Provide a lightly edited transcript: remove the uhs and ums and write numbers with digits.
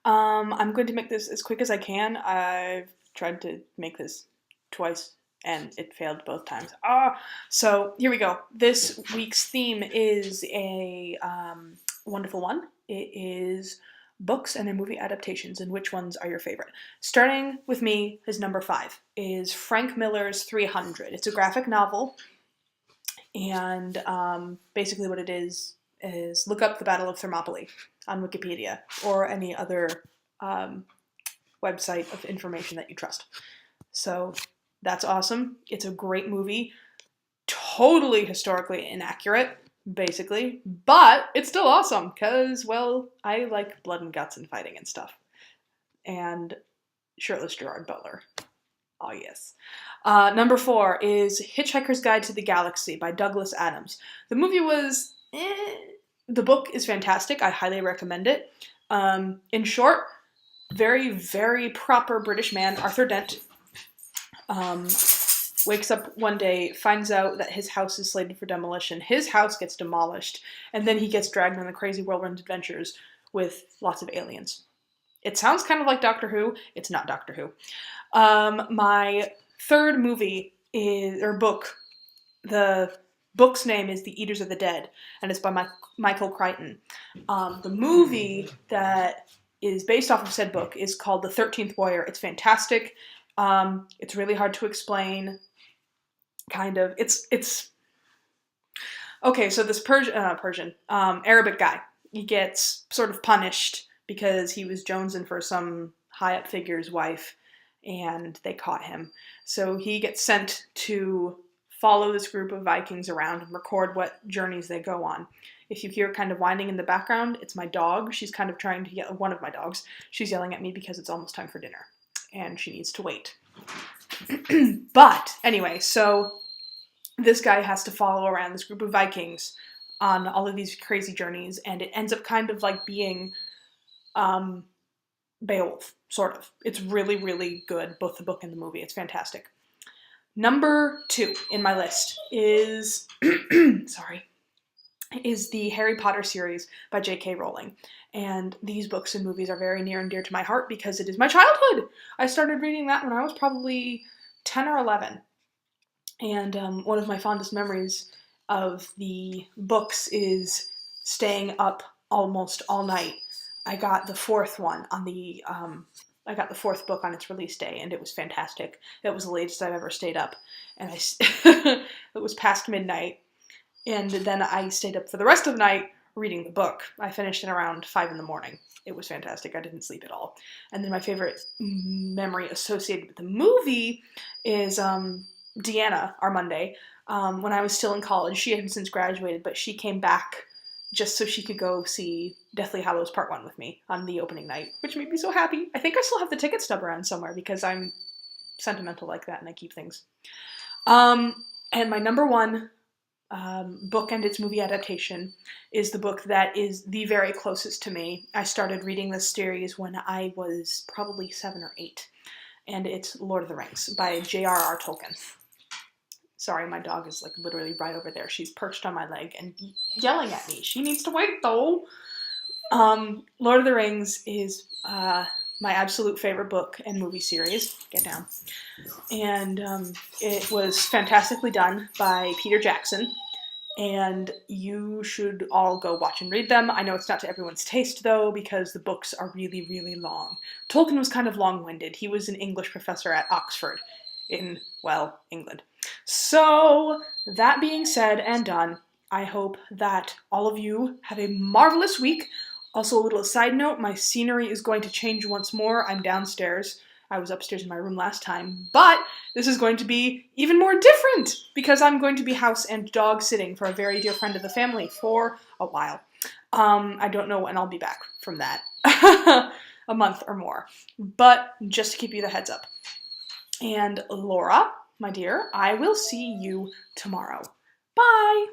I'm going to make this as quick as I can. I've tried to make this twice and it failed both times. So here we go. This week's theme is a wonderful one. It is books and their movie adaptations, and which ones are your favorite? Starting with me, his number 5 is Frank Miller's 300. It's a graphic novel, and basically what it is look up the Battle of Thermopylae on Wikipedia or any other um, website of information that you trust. So that's awesome. It's a great movie, totally historically inaccurate, basically, but it's still awesome because, well, I like blood and guts and fighting and stuff. And shirtless Gerard Butler. Oh, yes. Number 4 is Hitchhiker's Guide to the Galaxy by Douglas Adams. The movie was The book is fantastic. I highly recommend it. In short, very, very proper British man, Arthur Dent, wakes up one day, finds out that his house is slated for demolition. His house gets demolished, and then he gets dragged on the crazy whirlwind adventures with lots of aliens. It sounds kind of like Doctor Who. It's not Doctor Who. My third movie or book, the book's name is The Eaters of the Dead, and it's by Michael Crichton. The movie that is based off of said book is called The 13th Warrior. It's fantastic. It's really hard to explain. Kind of. It's okay. So this Arabic guy, he gets sort of punished because he was jonesing for some high up figure's wife, and they caught him. So he gets sent to follow this group of Vikings around and record what journeys they go on. If you hear kind of whining in the background, it's my dog. She's kind of trying to yell, one of my dogs. She's yelling at me because it's almost time for dinner, and she needs to wait. But anyway, so this guy has to follow around this group of Vikings on all of these crazy journeys, and it ends up kind of like being Beowulf, sort of. It's really, really good, both the book and the movie. It's fantastic. Number 2 in my list is is the Harry Potter series by J.K. Rowling. And these books and movies are very near and dear to my heart because it is my childhood. I started reading that when I was probably 10 or 11. And one of my fondest memories of the books is staying up almost all night. I got the fourth one on I got the fourth book on its release day, and it was fantastic. That was the latest I've ever stayed up. And it was past midnight. And then I stayed up for the rest of the night reading the book. I finished it around 5 in the morning. It was fantastic. I didn't sleep at all. And then my favorite memory associated with the movie is Deanna Armande. When I was still in college, she had since graduated, but she came back just so she could go see Deathly Hallows Part 1 with me on the opening night, which made me so happy. I think I still have the ticket stub around somewhere because I'm sentimental like that and I keep things. And my number 1 book and its movie adaptation is the book that is the very closest to me. I started reading this series when I was probably 7 or 8, and it's Lord of the Rings by J.R.R. Tolkien. Sorry, my dog is like literally right over there. She's perched on my leg and yelling at me. She needs to wait though. Lord of the Rings is my absolute favorite book and movie series. Get down. And it was fantastically done by Peter Jackson. And you should all go watch and read them. I know it's not to everyone's taste, though, because the books are really, really long. Tolkien was kind of long-winded. He was an English professor at Oxford in, well, England. So, that being said and done, I hope that all of you have a marvelous week. Also, a little side note, my scenery is going to change once more. I'm downstairs. I was upstairs in my room last time, but this is going to be even more different because I'm going to be house and dog sitting for a very dear friend of the family for a while. I don't know when I'll be back from that. A month or more. But just to keep you the heads up. And Laura, my dear, I will see you tomorrow. Bye!